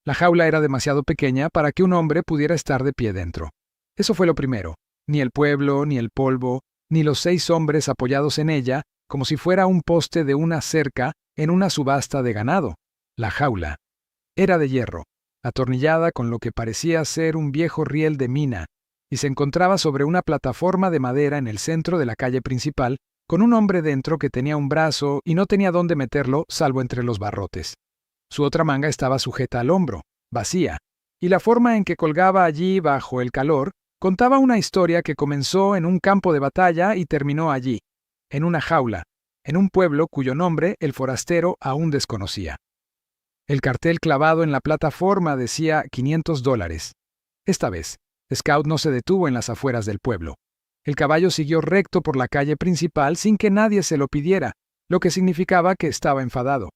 La jaula era demasiado pequeña para que un hombre pudiera estar de pie dentro. Eso fue lo primero. Ni el pueblo, ni el polvo, ni los 6 hombres apoyados en ella, como si fuera un poste de una cerca en una subasta de ganado. La jaula era de hierro, atornillada con lo que parecía ser un viejo riel de mina, y se encontraba sobre una plataforma de madera en el centro de la calle principal, con un hombre dentro que tenía un brazo y no tenía dónde meterlo salvo entre los barrotes. Su otra manga estaba sujeta al hombro, vacía, y la forma en que colgaba allí bajo el calor contaba una historia que comenzó en un campo de batalla y terminó allí, en una jaula, en un pueblo cuyo nombre el forastero aún desconocía. El cartel clavado en la plataforma decía $500. Esta vez, Scout no se detuvo en las afueras del pueblo. El caballo siguió recto por la calle principal sin que nadie se lo pidiera, lo que significaba que estaba enfadado.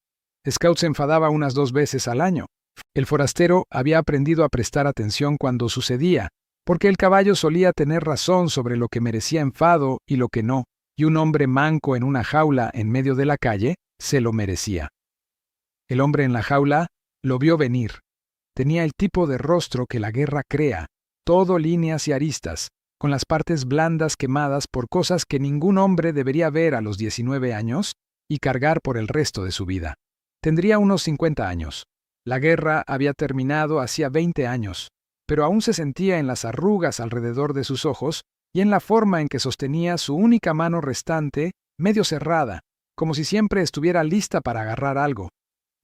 Scout se enfadaba unas 2 veces al año. El forastero había aprendido a prestar atención cuando sucedía, porque el caballo solía tener razón sobre lo que merecía enfado y lo que no, y un hombre manco en una jaula en medio de la calle se lo merecía. El hombre en la jaula lo vio venir. Tenía el tipo de rostro que la guerra crea, todo líneas y aristas, con las partes blandas quemadas por cosas que ningún hombre debería ver a los 19 años y cargar por el resto de su vida. Tendría unos 50 años. La guerra había terminado hacía 20 años, pero aún se sentía en las arrugas alrededor de sus ojos y en la forma en que sostenía su única mano restante, medio cerrada, como si siempre estuviera lista para agarrar algo.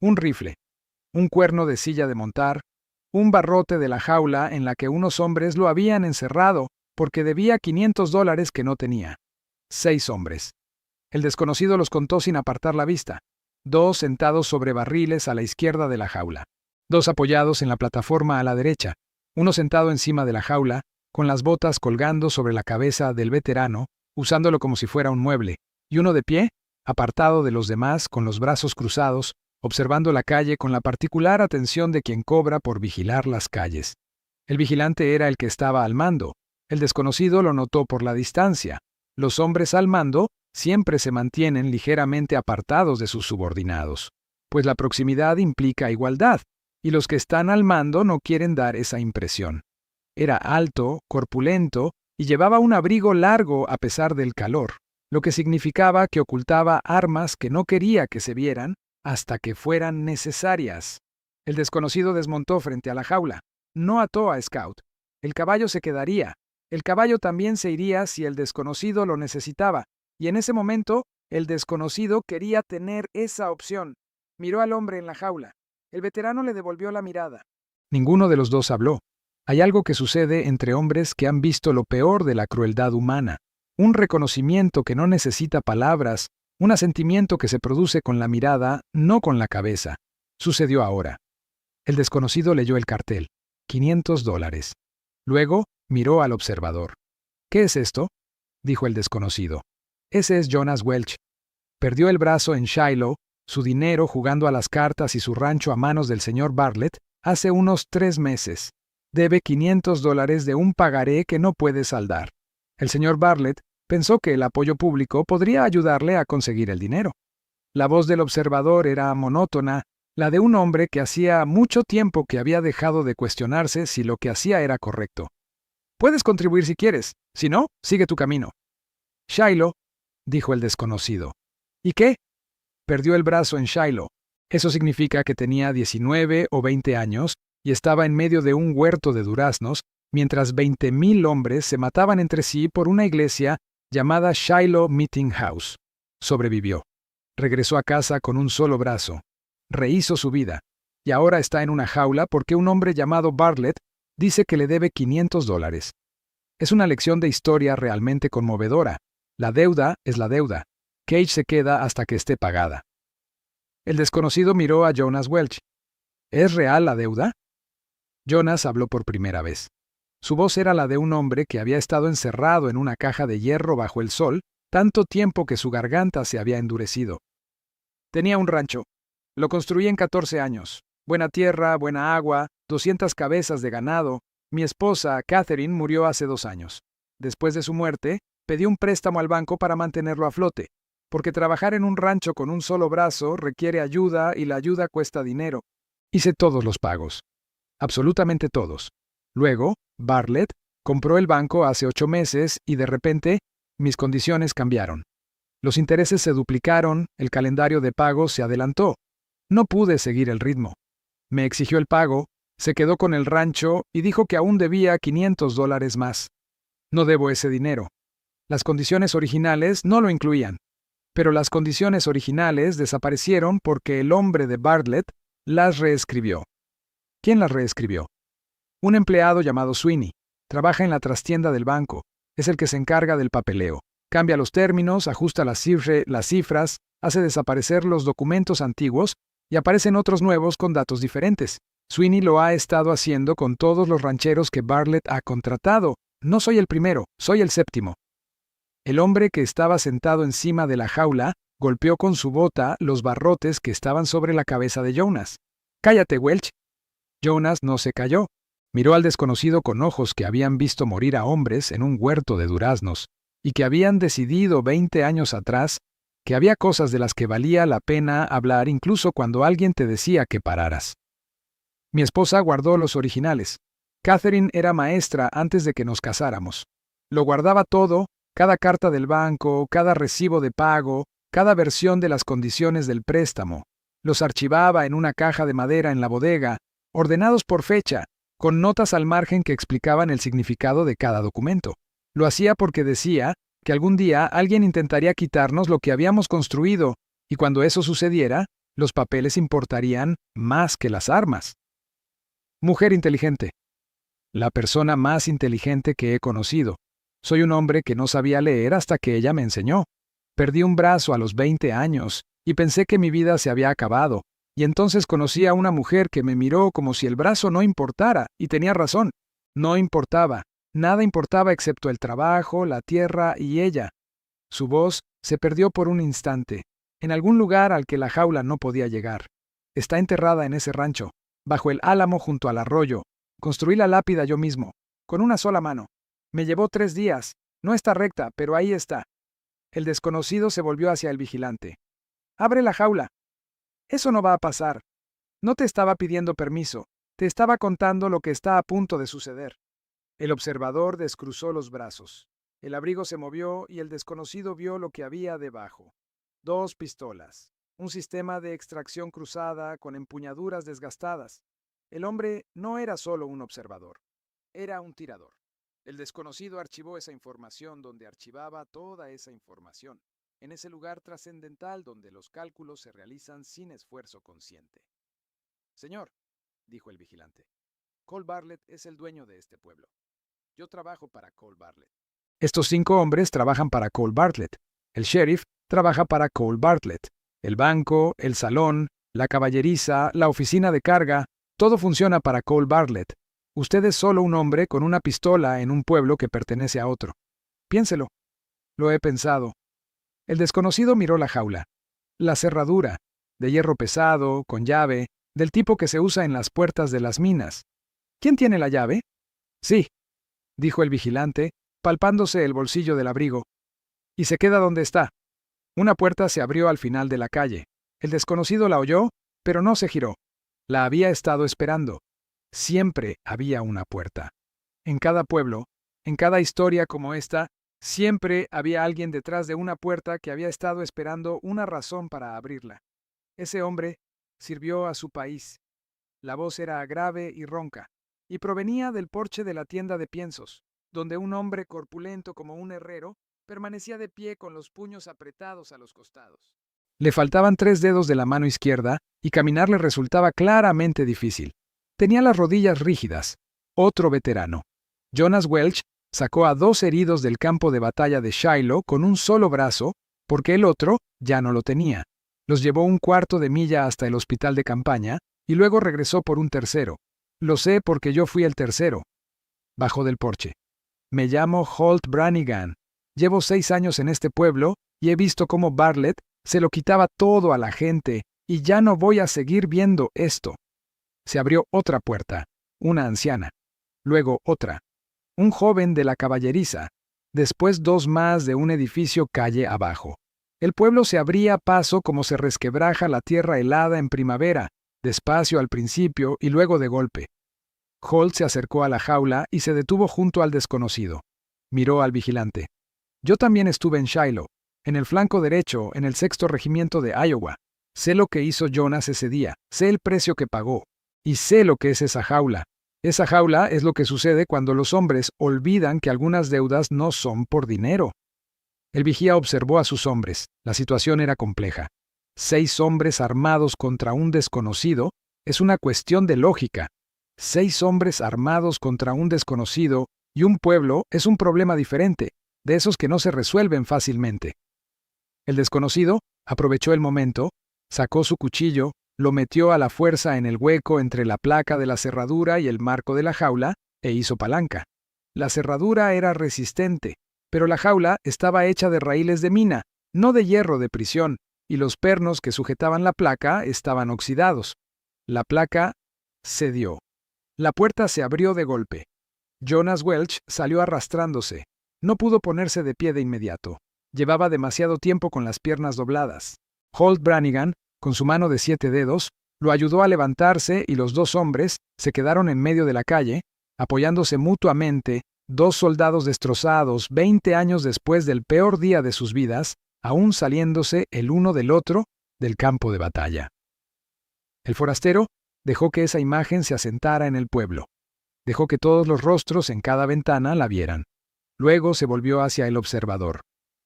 Un rifle, un cuerno de silla de montar, un barrote de la jaula en la que unos hombres lo habían encerrado porque debía $500 que no tenía. 6 hombres. El desconocido los contó sin apartar la vista. 2 sentados sobre barriles a la izquierda de la jaula. 2 apoyados en la plataforma a la derecha. Uno sentado encima de la jaula, con las botas colgando sobre la cabeza del veterano, usándolo como si fuera un mueble. Y uno de pie, apartado de los demás, con los brazos cruzados, observando la calle con la particular atención de quien cobra por vigilar las calles. El vigilante era el que estaba al mando. El desconocido lo notó por la distancia. Los hombres al mando siempre se mantienen ligeramente apartados de sus subordinados, pues la proximidad implica igualdad, y los que están al mando no quieren dar esa impresión. Era alto, corpulento, y llevaba un abrigo largo a pesar del calor, lo que significaba que ocultaba armas que no quería que se vieran hasta que fueran necesarias. El desconocido desmontó frente a la jaula. No ató a Scout. El caballo se quedaría. El caballo también se iría si el desconocido lo necesitaba, y en ese momento el desconocido quería tener esa opción. Miró al hombre en la jaula. El veterano le devolvió la mirada. Ninguno de los dos habló. Hay algo que sucede entre hombres que han visto lo peor de la crueldad humana, un reconocimiento que no necesita palabras, un asentimiento que se produce con la mirada, no con la cabeza. Sucedió ahora. El desconocido leyó el cartel. $500. Luego miró al observador. ¿Qué es esto?, dijo el desconocido. Ese es Jonas Welch. Perdió el brazo en Shiloh, su dinero jugando a las cartas y su rancho a manos del señor Bartlett hace unos 3 meses. Debe $500 de un pagaré que no puede saldar. El señor Bartlett pensó que el apoyo público podría ayudarle a conseguir el dinero. La voz del observador era monótona, la de un hombre que hacía mucho tiempo que había dejado de cuestionarse si lo que hacía era correcto. Puedes contribuir si quieres, si no, sigue tu camino. Shiloh, dijo el desconocido. ¿Y qué? Perdió el brazo en Shiloh. Eso significa que tenía 19 o 20 años y estaba en medio de un huerto de duraznos, mientras 20,000 hombres se mataban entre sí por una iglesia llamada Shiloh Meeting House. Sobrevivió. Regresó a casa con un solo brazo. Rehizo su vida. Y ahora está en una jaula porque un hombre llamado Bartlett dice que le debe $500. Es una lección de historia realmente conmovedora. La deuda es la deuda. Cage se queda hasta que esté pagada. El desconocido miró a Jonas Welch. ¿Es real la deuda? Jonas habló por primera vez. Su voz era la de un hombre que había estado encerrado en una caja de hierro bajo el sol tanto tiempo que su garganta se había endurecido. Tenía un rancho. Lo construí en 14 años. Buena tierra, buena agua, 200 cabezas de ganado. Mi esposa, Catherine, murió hace 2 años. Después de su muerte, pedí un préstamo al banco para mantenerlo a flote, porque trabajar en un rancho con un solo brazo requiere ayuda y la ayuda cuesta dinero. Hice todos los pagos. Absolutamente todos. Luego, Bartlett compró el banco hace 8 meses y de repente, mis condiciones cambiaron. Los intereses se duplicaron, el calendario de pago se adelantó. No pude seguir el ritmo. Me exigió el pago, se quedó con el rancho y dijo que aún debía $500 más. No debo ese dinero. Las condiciones originales no lo incluían. Pero las condiciones originales desaparecieron porque el hombre de Bartlett las reescribió. ¿Quién las reescribió? Un empleado llamado Sweeney. Trabaja en la trastienda del banco. Es el que se encarga del papeleo. Cambia los términos, ajusta las cifras, hace desaparecer los documentos antiguos y aparecen otros nuevos con datos diferentes. Sweeney lo ha estado haciendo con todos los rancheros que Bartlett ha contratado. No soy el primero, soy el séptimo. El hombre que estaba sentado encima de la jaula golpeó con su bota los barrotes que estaban sobre la cabeza de Jonas. «¡Cállate, Welch!». Jonas no se calló. Miró al desconocido con ojos que habían visto morir a hombres en un huerto de duraznos y que habían decidido 20 años atrás que había cosas de las que valía la pena hablar incluso cuando alguien te decía que pararas. Mi esposa guardó los originales. Catherine era maestra antes de que nos casáramos. Lo guardaba todo, cada carta del banco, cada recibo de pago, cada versión de las condiciones del préstamo. Los archivaba en una caja de madera en la bodega, ordenados por fecha, con notas al margen que explicaban el significado de cada documento. Lo hacía porque decía que algún día alguien intentaría quitarnos lo que habíamos construido, y cuando eso sucediera, los papeles importarían más que las armas. Mujer inteligente. La persona más inteligente que he conocido. Soy un hombre que no sabía leer hasta que ella me enseñó. Perdí un brazo a los 20 años, y pensé que mi vida se había acabado, y entonces conocí a una mujer que me miró como si el brazo no importara, y tenía razón. No importaba. Nada importaba excepto el trabajo, la tierra y ella. Su voz se perdió por un instante, en algún lugar al que la jaula no podía llegar. Está enterrada en ese rancho, bajo el álamo junto al arroyo. Construí la lápida yo mismo, con una sola mano. Me llevó 3 días. No está recta, pero ahí está. El desconocido se volvió hacia el vigilante. «Abre la jaula». «Eso no va a pasar. No te estaba pidiendo permiso. Te estaba contando lo que está a punto de suceder». El observador descruzó los brazos. El abrigo se movió y el desconocido vio lo que había debajo. 2 pistolas. Un sistema de extracción cruzada con empuñaduras desgastadas. El hombre no era solo un observador. Era un tirador. El desconocido archivó esa información donde archivaba toda esa información, en ese lugar trascendental donde los cálculos se realizan sin esfuerzo consciente. «Señor», dijo el vigilante, «Cole Bartlett es el dueño de este pueblo. Yo trabajo para Cole Bartlett». Estos 5 hombres trabajan para Cole Bartlett. El sheriff trabaja para Cole Bartlett. El banco, el salón, la caballeriza, la oficina de carga, todo funciona para Cole Bartlett. Usted es solo un hombre con una pistola en un pueblo que pertenece a otro. Piénselo. Lo he pensado. El desconocido miró la jaula. La cerradura, de hierro pesado, con llave, del tipo que se usa en las puertas de las minas. ¿Quién tiene la llave? Sí, dijo el vigilante, palpándose el bolsillo del abrigo. Y se queda donde está. Una puerta se abrió al final de la calle. El desconocido la oyó, pero no se giró. La había estado esperando. Siempre había una puerta. En cada pueblo, en cada historia como esta, siempre había alguien detrás de una puerta que había estado esperando una razón para abrirla. Ese hombre sirvió a su país. La voz era grave y ronca, y provenía del porche de la tienda de piensos, donde un hombre corpulento como un herrero permanecía de pie con los puños apretados a los costados. Le faltaban 3 dedos de la mano izquierda y caminar le resultaba claramente difícil. Tenía las rodillas rígidas. Otro veterano. Jonas Welch sacó a 2 heridos del campo de batalla de Shiloh con un solo brazo, porque el otro ya no lo tenía. Los llevó 1/4 de milla hasta el hospital de campaña y luego regresó por un tercero. Lo sé porque yo fui el tercero. Bajó del porche. Me llamo Holt Brannigan. Llevo 6 años en este pueblo y he visto cómo Bartlett se lo quitaba todo a la gente y ya no voy a seguir viendo esto. Se abrió otra puerta, una anciana. Luego otra. Un joven de la caballeriza. Después 2 más de un edificio calle abajo. El pueblo se abría paso como se resquebraja la tierra helada en primavera, despacio al principio y luego de golpe. Holt se acercó a la jaula y se detuvo junto al desconocido. Miró al vigilante. Yo también estuve en Shiloh, en el flanco derecho, en el 6º regimiento de Iowa. Sé lo que hizo Jonas ese día, sé el precio que pagó, y sé lo que es esa jaula. Esa jaula es lo que sucede cuando los hombres olvidan que algunas deudas no son por dinero. El vigía observó a sus hombres. La situación era compleja. 6 hombres armados contra un desconocido es una cuestión de lógica. 6 hombres armados contra un desconocido y un pueblo es un problema diferente, de esos que no se resuelven fácilmente. El desconocido aprovechó el momento, sacó su cuchillo, lo metió a la fuerza en el hueco entre la placa de la cerradura y el marco de la jaula e hizo palanca. La cerradura era resistente, pero la jaula estaba hecha de raíles de mina, no de hierro de prisión, y los pernos que sujetaban la placa estaban oxidados. La placa cedió. La puerta se abrió de golpe. Jonas Welch salió arrastrándose. No pudo ponerse de pie de inmediato. Llevaba demasiado tiempo con las piernas dobladas. Holt Brannigan, con su mano de 7 dedos, lo ayudó a levantarse y los 2 hombres se quedaron en medio de la calle, apoyándose mutuamente, 2 soldados destrozados 20 años después del peor día de sus vidas, aún saliéndose el uno del otro del campo de batalla. El forastero dejó que esa imagen se asentara en el pueblo. Dejó que todos los rostros en cada ventana la vieran. Luego se volvió hacia el observador.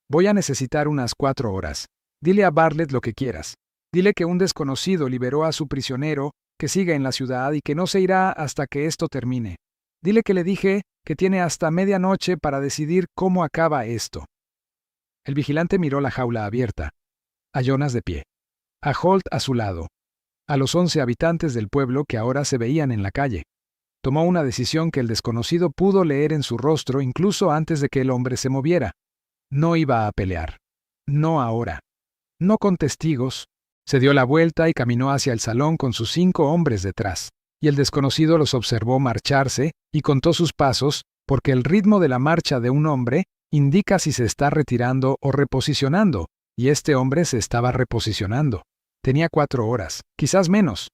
Voy a necesitar unas 4 horas. Dile a Bartlett lo que quieras. Dile que un desconocido liberó a su prisionero, que sigue en la ciudad y que no se irá hasta que esto termine. Dile que le dije que tiene hasta medianoche para decidir cómo acaba esto. El vigilante miró la jaula abierta, a Jonas de pie, a Holt a su lado, a los 11 habitantes del pueblo que ahora se veían en la calle. Tomó una decisión que el desconocido pudo leer en su rostro incluso antes de que el hombre se moviera. No iba a pelear. No ahora. No con testigos. Se dio la vuelta y caminó hacia el salón con sus 5 hombres detrás, y el desconocido los observó marcharse y contó sus pasos, porque el ritmo de la marcha de un hombre indica si se está retirando o reposicionando, y este hombre se estaba reposicionando. Tenía 4 horas, quizás menos.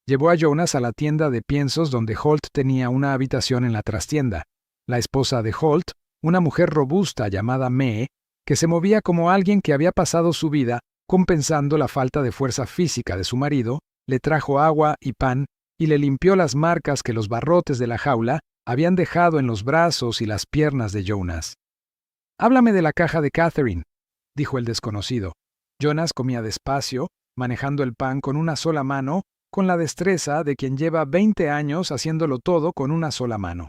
Llevó a Jonas a la tienda de piensos donde Holt tenía una habitación en la trastienda. La esposa de Holt, una mujer robusta llamada Mae, que se movía como alguien que había pasado su vida compensando la falta de fuerza física de su marido, le trajo agua y pan y le limpió las marcas que los barrotes de la jaula habían dejado en los brazos y las piernas de Jonas. «Háblame de la caja de Catherine», dijo el desconocido. Jonas comía despacio, manejando el pan con una sola mano, con la destreza de quien lleva 20 años haciéndolo todo con una sola mano.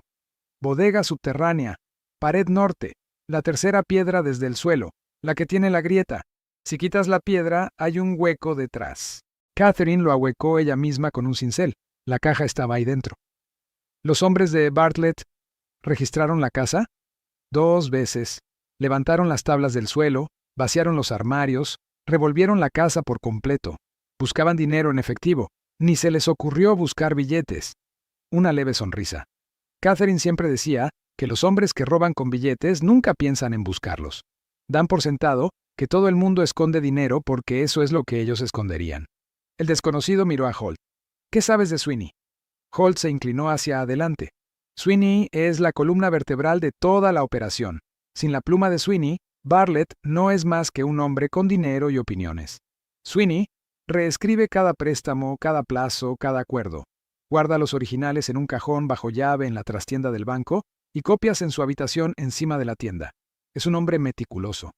Bodega subterránea, pared norte, la tercera piedra desde el suelo, la que tiene la grieta. Si quitas la piedra, hay un hueco detrás. Catherine lo ahuecó ella misma con un cincel. La caja estaba ahí dentro. Los hombres de Bartlett registraron la casa 2 veces, levantaron las tablas del suelo, vaciaron los armarios, revolvieron la casa por completo. Buscaban dinero en efectivo. Ni se les ocurrió buscar billetes. Una leve sonrisa. Catherine siempre decía que los hombres que roban con billetes nunca piensan en buscarlos. Dan por sentado que todo el mundo esconde dinero porque eso es lo que ellos esconderían. El desconocido miró a Holt. «¿Qué sabes de Sweeney?» Holt se inclinó hacia adelante. «Sweeney es la columna vertebral de toda la operación. Sin la pluma de Sweeney, Bartlett no es más que un hombre con dinero y opiniones. Sweeney reescribe cada préstamo, cada plazo, cada acuerdo. Guarda los originales en un cajón bajo llave en la trastienda del banco y copias en su habitación encima de la tienda. Es un hombre meticuloso.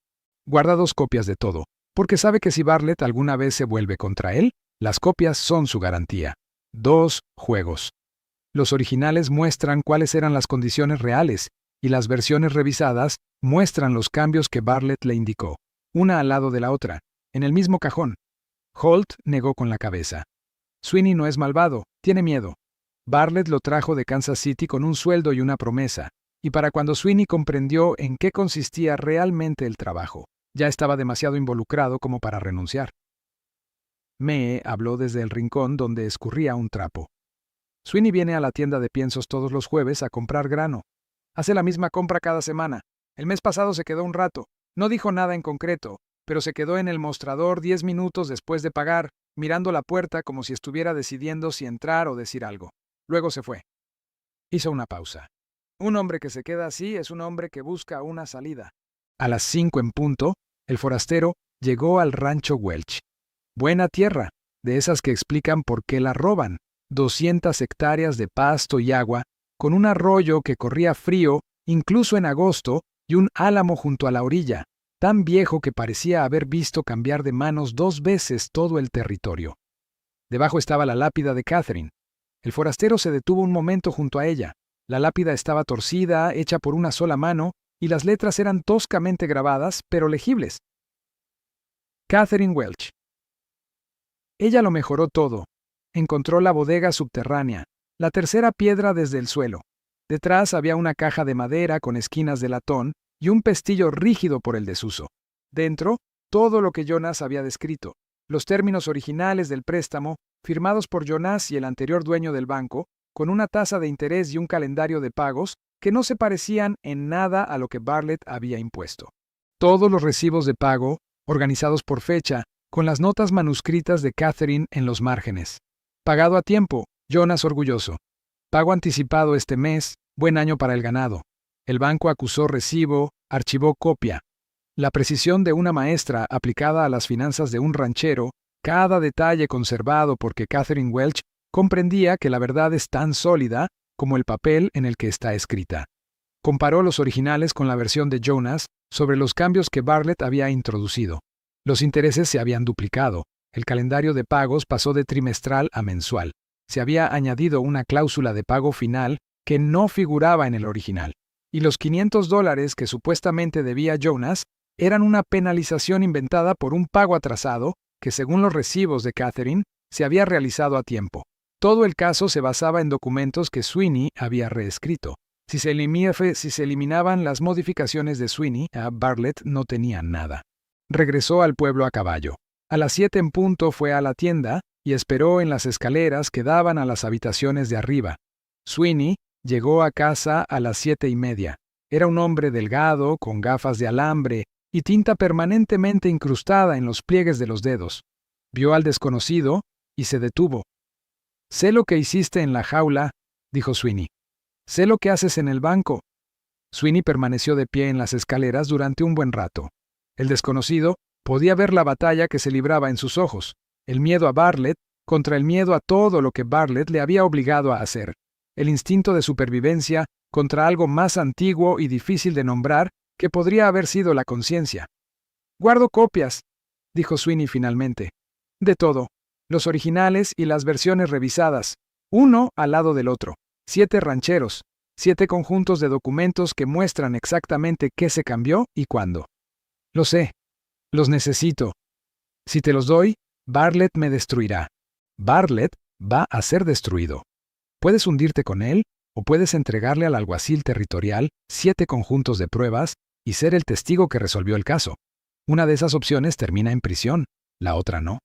Guarda 2 copias de todo, porque sabe que si Bartlett alguna vez se vuelve contra él, las copias son su garantía. 2 juegos. Los originales muestran cuáles eran las condiciones reales, y las versiones revisadas muestran los cambios que Bartlett le indicó, una al lado de la otra, en el mismo cajón. Holt negó con la cabeza. Sweeney no es malvado, tiene miedo. Bartlett lo trajo de Kansas City con un sueldo y una promesa, y para cuando Sweeney comprendió en qué consistía realmente el trabajo, ya estaba demasiado involucrado como para renunciar. Mae habló desde el rincón donde escurría un trapo. Sweeney viene a la tienda de piensos todos los jueves a comprar grano. Hace la misma compra cada semana. El mes pasado se quedó un rato. No dijo nada en concreto, pero se quedó en el mostrador 10 minutos después de pagar, mirando la puerta como si estuviera decidiendo si entrar o decir algo. Luego se fue. Hizo una pausa. Un hombre que se queda así es un hombre que busca una salida. A las 5 en punto, el forastero llegó al rancho Welch. Buena tierra, de esas que explican por qué la roban. 200 hectáreas de pasto y agua, con un arroyo que corría frío, incluso en agosto, y un álamo junto a la orilla, tan viejo que parecía haber visto cambiar de manos 2 veces todo el territorio. Debajo estaba la lápida de Catherine. El forastero se detuvo un momento junto a ella. La lápida estaba torcida, hecha por una sola mano, y las letras eran toscamente grabadas, pero legibles. Catherine Welch. Ella lo mejoró todo. Encontró la bodega subterránea, la tercera piedra desde el suelo. Detrás había una caja de madera con esquinas de latón y un pestillo rígido por el desuso. Dentro, todo lo que Jonas había descrito. Los términos originales del préstamo, firmados por Jonas y el anterior dueño del banco, con una tasa de interés y un calendario de pagos que no se parecían en nada a lo que Bartlett había impuesto. Todos los recibos de pago, organizados por fecha, con las notas manuscritas de Catherine en los márgenes. Pagado a tiempo, Jonas orgulloso. Pago anticipado este mes, buen año para el ganado. El banco acusó recibo, archivó copia. La precisión de una maestra aplicada a las finanzas de un ranchero, cada detalle conservado porque Catherine Welch comprendía que la verdad es tan sólida como el papel en el que está escrita. Comparó los originales con la versión de Jonas sobre los cambios que Bartlett había introducido. Los intereses se habían duplicado. El calendario de pagos pasó de trimestral a mensual. Se había añadido una cláusula de pago final que no figuraba en el original. Y los $500 que supuestamente debía Jonas eran una penalización inventada por un pago atrasado que, según los recibos de Catherine, se había realizado a tiempo. Todo el caso se basaba en documentos que Sweeney había reescrito. Si se eliminaban las modificaciones de Sweeney, Bartlett no tenía nada. Regresó al pueblo a caballo. A las 7 en punto fue a la tienda y esperó en las escaleras que daban a las habitaciones de arriba. Sweeney llegó a casa a las 7:30. Era un hombre delgado, con gafas de alambre y tinta permanentemente incrustada en los pliegues de los dedos. Vio al desconocido y se detuvo. «Sé lo que hiciste en la jaula», dijo Sweeney. «Sé lo que haces en el banco». Sweeney permaneció de pie en las escaleras durante un buen rato. El desconocido podía ver la batalla que se libraba en sus ojos, el miedo a Bartlett contra el miedo a todo lo que Bartlett le había obligado a hacer, el instinto de supervivencia contra algo más antiguo y difícil de nombrar que podría haber sido la conciencia. «Guardo copias», dijo Sweeney finalmente. «De todo, los originales y las versiones revisadas, uno al lado del otro, 7 rancheros, 7 conjuntos de documentos que muestran exactamente qué se cambió y cuándo. Lo sé. Los necesito. Si te los doy, Bartlett me destruirá. Bartlett va a ser destruido. Puedes hundirte con él o puedes entregarle al alguacil territorial 7 conjuntos de pruebas y ser el testigo que resolvió el caso. Una de esas opciones termina en prisión, la otra no».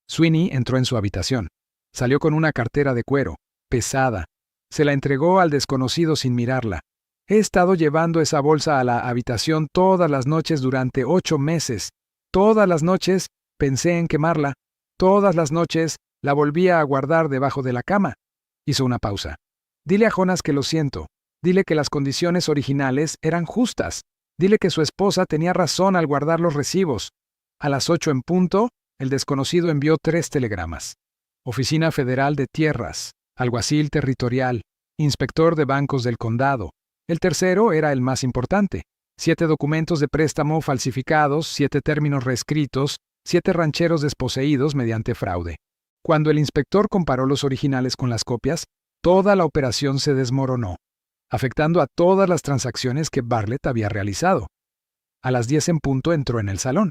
Sweeney entró en su habitación. Salió con una cartera de cuero, pesada. Se la entregó al desconocido sin mirarla. «He estado llevando esa bolsa a la habitación todas las noches durante 8 meses. Todas las noches pensé en quemarla. Todas las noches la volvía a guardar debajo de la cama». Hizo una pausa. «Dile a Jonas que lo siento. Dile que las condiciones originales eran justas. Dile que su esposa tenía razón al guardar los recibos». A las 8 en punto, el desconocido envió 3 telegramas. Oficina Federal de Tierras, Alguacil Territorial, Inspector de Bancos del Condado. El tercero era el más importante. 7 documentos de préstamo falsificados, 7 términos reescritos, 7 rancheros desposeídos mediante fraude. Cuando el inspector comparó los originales con las copias, toda la operación se desmoronó, afectando a todas las transacciones que Bartlett había realizado. A las 10 en punto entró en el salón.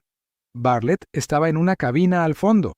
Bartlett estaba en una cabina al fondo.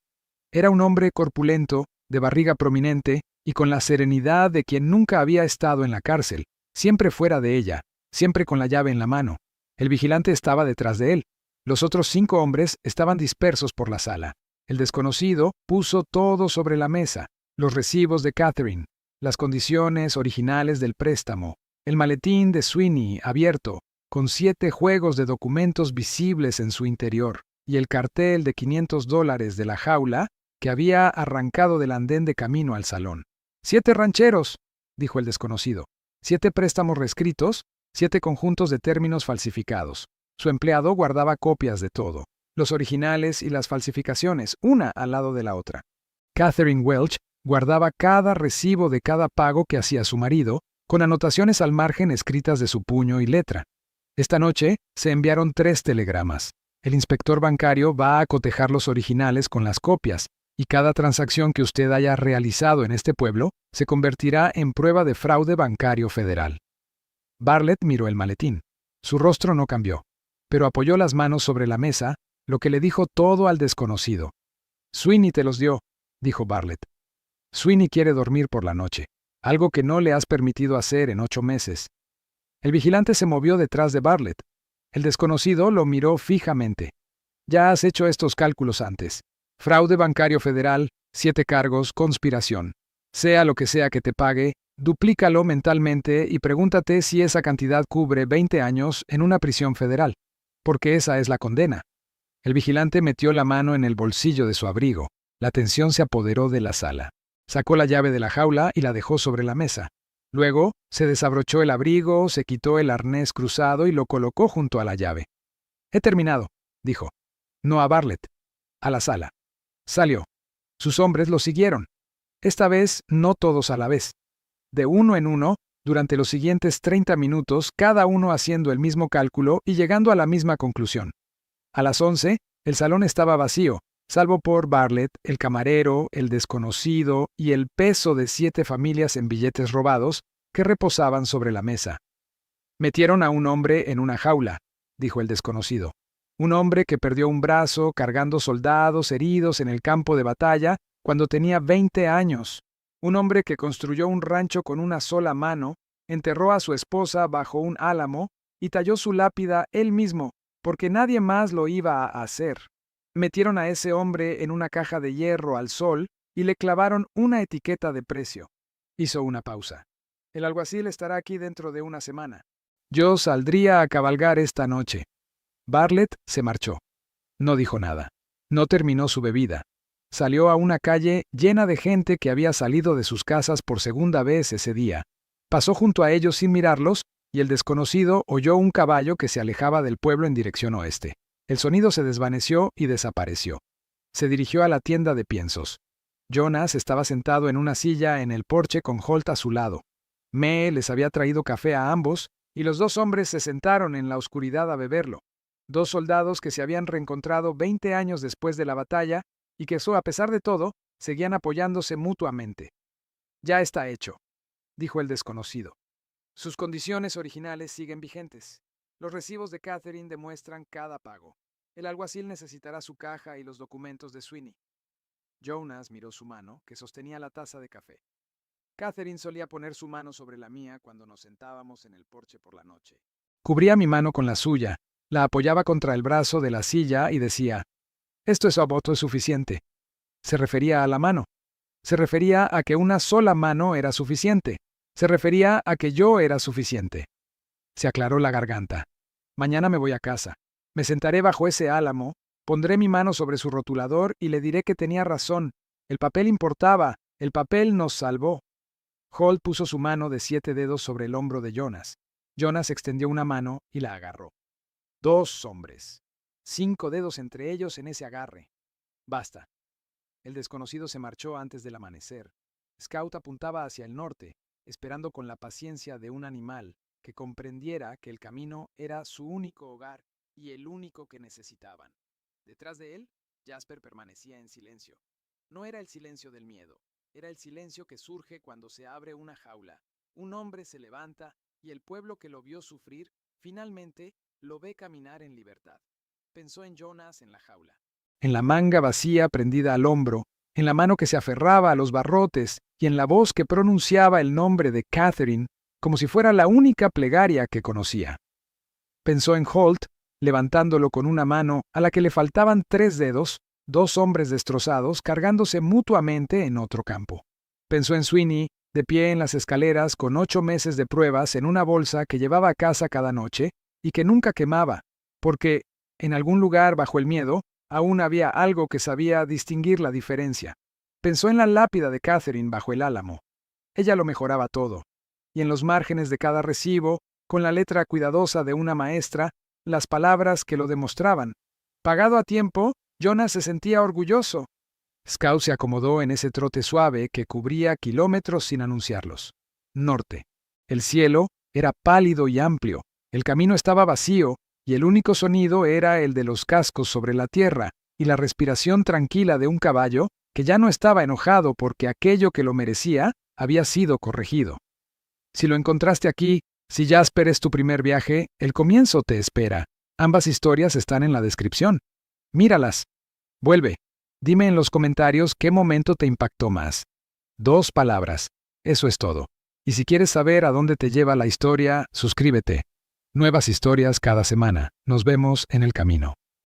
Era un hombre corpulento, de barriga prominente y con la serenidad de quien nunca había estado en la cárcel, siempre fuera de ella, siempre con la llave en la mano. El vigilante estaba detrás de él. Los otros 5 hombres estaban dispersos por la sala. El desconocido puso todo sobre la mesa: los recibos de Catherine, las condiciones originales del préstamo, el maletín de Sweeney abierto, con 7 juegos de documentos visibles en su interior, y el cartel de $500 de la jaula que había arrancado del andén de camino al salón. 7 rancheros, dijo el desconocido. 7 préstamos reescritos, 7 conjuntos de términos falsificados. Su empleado guardaba copias de todo, los originales y las falsificaciones, una al lado de la otra. Catherine Welch guardaba cada recibo de cada pago que hacía su marido, con anotaciones al margen escritas de su puño y letra. Esta noche se enviaron 3 telegramas. El inspector bancario va a cotejar los originales con las copias, y cada transacción que usted haya realizado en este pueblo se convertirá en prueba de fraude bancario federal. Bartlett miró el maletín. Su rostro no cambió, pero apoyó las manos sobre la mesa, lo que le dijo todo al desconocido. Sweeney te los dio, dijo Bartlett. Sweeney quiere dormir por la noche, algo que no le has permitido hacer en 8 meses. El vigilante se movió detrás de Bartlett. El desconocido lo miró fijamente. Ya has hecho estos cálculos antes. Fraude bancario federal, 7 cargos, conspiración. Sea lo que sea que te pague, duplícalo mentalmente y pregúntate si esa cantidad cubre 20 años en una prisión federal, porque esa es la condena. El vigilante metió la mano en el bolsillo de su abrigo. La tensión se apoderó de la sala. Sacó la llave de la jaula y la dejó sobre la mesa. Luego, se desabrochó el abrigo, se quitó el arnés cruzado y lo colocó junto a la llave. He terminado, dijo. No a Bartlett. A la sala. Salió. Sus hombres lo siguieron. Esta vez no todos a la vez. De uno en uno, durante los siguientes 30 minutos, cada uno haciendo el mismo cálculo y llegando a la misma conclusión. A las 11, el salón estaba vacío, salvo por Bartlett, el camarero, el desconocido y el peso de 7 familias en billetes robados que reposaban sobre la mesa. Metieron a un hombre en una jaula, dijo el desconocido. Un hombre que perdió un brazo cargando soldados heridos en el campo de batalla cuando tenía 20 años. Un hombre que construyó un rancho con una sola mano, enterró a su esposa bajo un álamo y talló su lápida él mismo, porque nadie más lo iba a hacer. Metieron a ese hombre en una caja de hierro al sol y le clavaron una etiqueta de precio. Hizo una pausa. El alguacil estará aquí dentro de una semana. Yo saldría a cabalgar esta noche. Bartlett se marchó. No dijo nada. No terminó su bebida. Salió a una calle llena de gente que había salido de sus casas por segunda vez ese día. Pasó junto a ellos sin mirarlos, y el desconocido oyó un caballo que se alejaba del pueblo en dirección oeste. El sonido se desvaneció y desapareció. Se dirigió a la tienda de piensos. Jonas estaba sentado en una silla en el porche con Holt a su lado. Mae les había traído café a ambos, y los 2 hombres se sentaron en la oscuridad a beberlo. 2 soldados que se habían reencontrado 20 años después de la batalla y que, a pesar de todo, seguían apoyándose mutuamente. Ya está hecho, dijo el desconocido. Sus condiciones originales siguen vigentes. Los recibos de Catherine demuestran cada pago. El alguacil necesitará su caja y los documentos de Sweeney. Jonas miró su mano, que sostenía la taza de café. Catherine solía poner su mano sobre la mía cuando nos sentábamos en el porche por la noche. Cubría mi mano con la suya, la apoyaba contra el brazo de la silla y decía, «Esto es suficiente». Se refería a la mano. Se refería a que una sola mano era suficiente. Se refería a que yo era suficiente. Se aclaró la garganta. Mañana me voy a casa. Me sentaré bajo ese álamo, pondré mi mano sobre su rotulador y le diré que tenía razón. El papel importaba, el papel nos salvó. Holt puso su mano de 7 dedos sobre el hombro de Jonas. Jonas extendió una mano y la agarró. 2 hombres. 5 dedos entre ellos en ese agarre. Basta. El desconocido se marchó antes del amanecer. Scout apuntaba hacia el norte, esperando con la paciencia de un animal que comprendiera que el camino era su único hogar y el único que necesitaban. Detrás de él, Jasper permanecía en silencio. No era el silencio del miedo, era el silencio que surge cuando se abre una jaula. Un hombre se levanta y el pueblo que lo vio sufrir, finalmente, lo ve caminar en libertad. Pensó en Jonas en la jaula. En la manga vacía prendida al hombro, en la mano que se aferraba a los barrotes y en la voz que pronunciaba el nombre de Catherine como si fuera la única plegaria que conocía. Pensó en Holt, levantándolo con una mano a la que le faltaban 3 dedos, 2 hombres destrozados cargándose mutuamente en otro campo. Pensó en Sweeney, de pie en las escaleras con 8 meses de pruebas en una bolsa que llevaba a casa cada noche y que nunca quemaba, porque, en algún lugar bajo el miedo, aún había algo que sabía distinguir la diferencia. Pensó en la lápida de Catherine bajo el álamo. ella lo mejoraba todo. Y en los márgenes de cada recibo, con la letra cuidadosa de una maestra, las palabras que lo demostraban. Pagado a tiempo, Jonas se sentía orgulloso. Scout se acomodó en ese trote suave que cubría kilómetros sin anunciarlos. Norte. El cielo era pálido y amplio, el camino estaba vacío, y el único sonido era el de los cascos sobre la tierra y la respiración tranquila de un caballo que ya no estaba enojado porque aquello que lo merecía había sido corregido. Si lo encontraste aquí, si Jasper es tu primer viaje, el comienzo te espera. Ambas historias están en la descripción. Míralas. Vuelve. Dime en los comentarios qué momento te impactó más. 2 palabras. Eso es todo. Y si quieres saber a dónde te lleva la historia, suscríbete. Nuevas historias cada semana. Nos vemos en el camino.